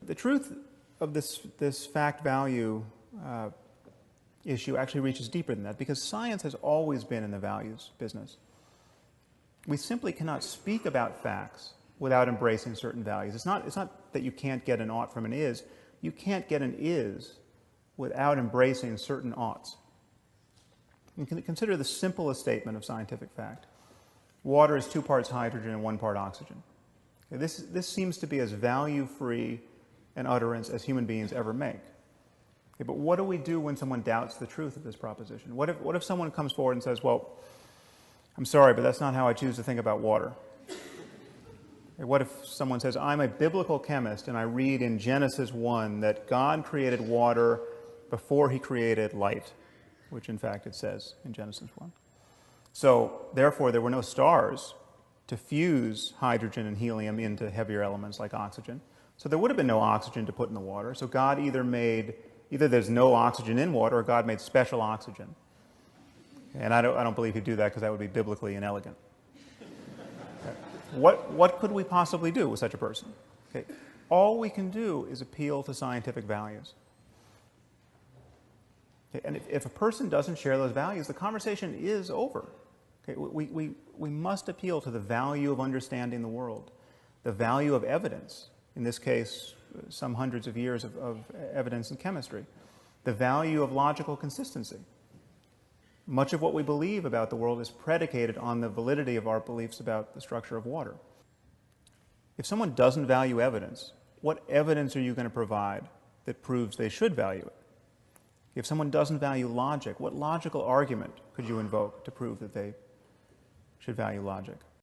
The truth of this fact-value issue actually reaches deeper than that, because science has always been in the values business. We simply cannot speak about facts without embracing certain values. It's not that you can't get an ought from an is. You can't get an is without embracing certain oughts. You can consider the simplest statement of scientific fact. Water is 2 parts hydrogen and 1 part oxygen. Okay, this seems to be as value-free an utterance as human beings ever make. Okay, but what do we do when someone doubts the truth of this proposition? What if someone comes forward and says, well, I'm sorry, but that's not how I choose to think about water? Okay, what if someone says, I'm a biblical chemist and I read in Genesis 1 that God created water before he created light, which in fact it says in Genesis 1. So therefore there were no stars to fuse hydrogen and helium into heavier elements like oxygen. So there would have been no oxygen to put in the water. So God either there's no oxygen in water, or God made special oxygen. And I don't believe he'd do that, because that would be biblically inelegant. Okay. What could we possibly do with such a person? Okay. All we can do is appeal to scientific values. Okay. And if a person doesn't share those values, the conversation is over. Okay. We must appeal to the value of understanding the world, the value of evidence, in this case, some hundreds of years of evidence in chemistry, the value of logical consistency. Much of what we believe about the world is predicated on the validity of our beliefs about the structure of water. If someone doesn't value evidence, what evidence are you going to provide that proves they should value it? If someone doesn't value logic, what logical argument could you invoke to prove that they should value logic?